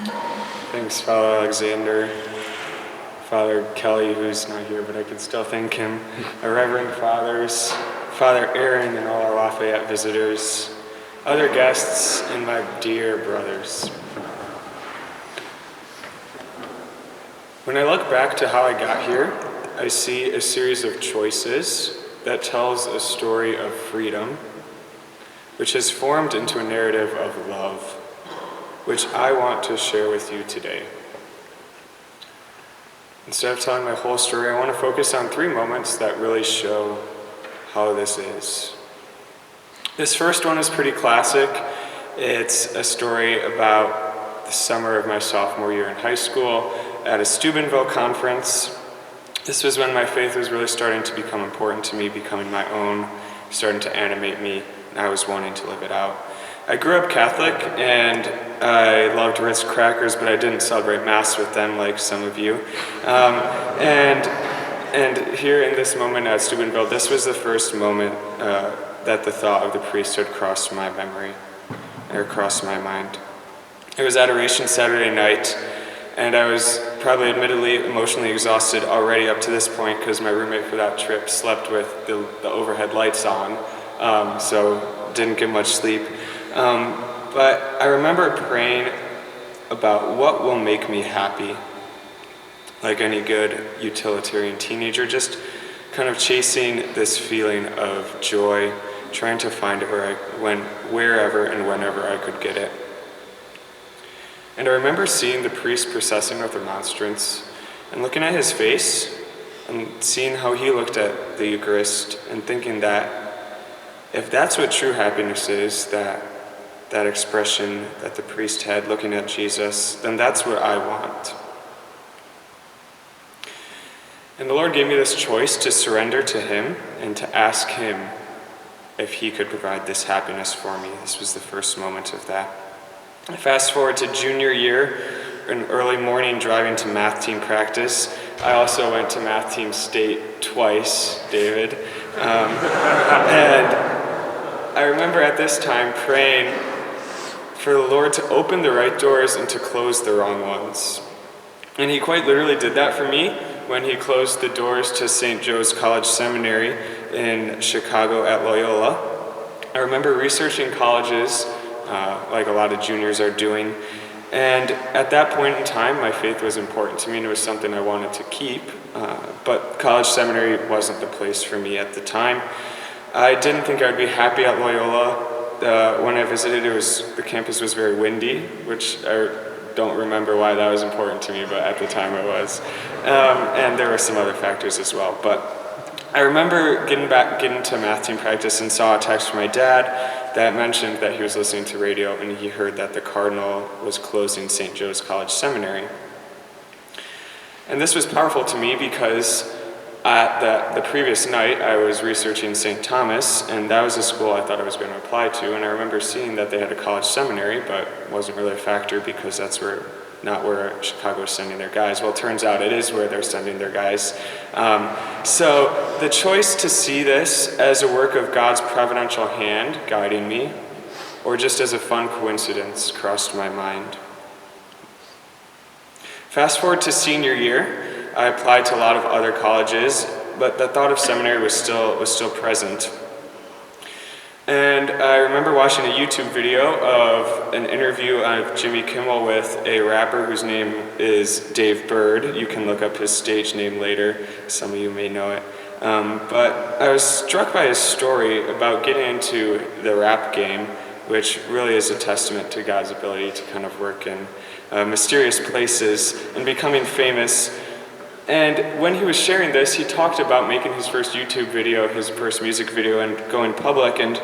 Thanks, Father Alexander, Father Kelly, who's not here, but I can still thank him, our Reverend Fathers, Father Aaron, and all our Lafayette visitors, other guests, and my dear brothers. When I look back to how I got here, I see a series of choices that tells a story of freedom, which has formed into a narrative of love, which I want to share with you today. Instead of telling my whole story, I want to focus on 3 moments that really show how this is. This first one is pretty classic. It's a story about the summer of my sophomore year in high school at a Steubenville conference. This was when my faith was really starting to become important to me, becoming my own, starting to animate me, and I was wanting to live it out. I grew up Catholic, and I loved Ritz crackers, but I didn't celebrate Mass with them like some of you. And here in this moment at Steubenville, this was the first moment that the thought of the priesthood crossed my memory, or crossed my mind. It was Adoration Saturday night, and I was probably admittedly emotionally exhausted already up to this point because my roommate for that trip slept with the overhead lights on, so didn't get much sleep. But I remember praying about what will make me happy, like any good utilitarian teenager, just kind of chasing this feeling of joy, trying to find it wherever and whenever I could get it. And I remember seeing the priest processing with the remonstrance and looking at his face and seeing how he looked at the Eucharist and thinking that if that's what true happiness is, that expression that the priest had looking at Jesus, then that's what I want. And the Lord gave me this choice to surrender to Him and to ask Him if He could provide this happiness for me. This was the first moment of that. I fast forward to junior year, an early morning driving to math team practice. I also went to math team state twice, David. And I remember at this time praying for the Lord to open the right doors and to close the wrong ones. And He quite literally did that for me when He closed the doors to St. Joe's College Seminary in Chicago at Loyola. I remember researching colleges, like a lot of juniors are doing, and at that point in time, my faith was important to me and it was something I wanted to keep, but college seminary wasn't the place for me at the time. I didn't think I'd be happy at Loyola. When I visited, the campus was very windy, which I don't remember why that was important to me, but at the time it was. And there were some other factors as well. But I remember getting to math team practice and saw a text from my dad that mentioned that he was listening to radio and he heard that the Cardinal was closing St. Joe's College Seminary. And this was powerful to me because at the previous night I was researching St. Thomas, and that was a school I thought I was going to apply to, and I remember seeing that they had a college seminary, but it wasn't really a factor because that's not where Chicago is sending their guys. Well, it turns out it is where they're sending their guys. So the choice to see this as a work of God's providential hand guiding me, or just as a fun coincidence, crossed my mind. Fast forward to senior year, I applied to a lot of other colleges, but the thought of seminary was still present. And I remember watching a YouTube video of an interview of Jimmy Kimmel with a rapper whose name is Dave Bird. You can look up his stage name later. Some of you may know it. But I was struck by his story about getting into the rap game, which really is a testament to God's ability to kind of work in mysterious places and becoming famous. And when he was sharing this, he talked about making his first YouTube video, his first music video, and going public. And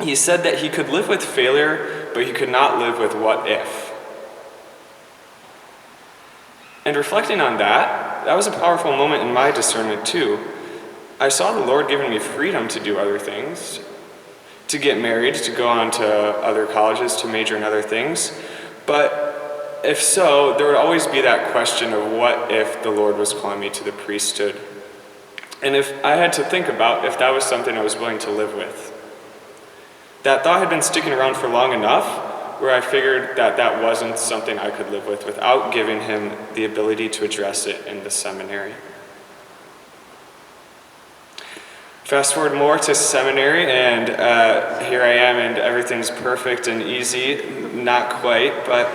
he said that he could live with failure, but he could not live with what if. And reflecting on that was a powerful moment in my discernment too. I saw the Lord giving me freedom to do other things, to get married, to go on to other colleges, to major in other things. But if so, there would always be that question of what if the Lord was calling me to the priesthood. And if I had to think about if that was something I was willing to live with. That thought had been sticking around for long enough where I figured that that wasn't something I could live with without giving him the ability to address it in the seminary. Fast forward more to seminary, and here I am, and everything's perfect and easy. Not quite, but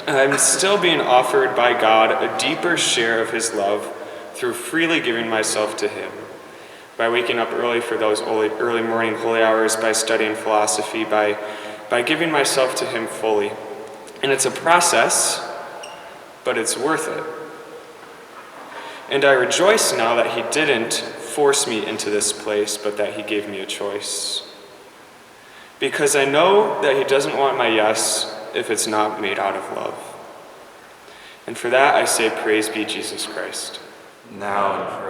I'm still being offered by God a deeper share of his love through freely giving myself to him. By waking up early for those early morning holy hours, by studying philosophy, by giving myself to him fully. And it's a process, but it's worth it. And I rejoice now that he didn't force me into this place, but that he gave me a choice. Because I know that he doesn't want my yes if it's not made out of love. And for that I say, praise be Jesus Christ. Now and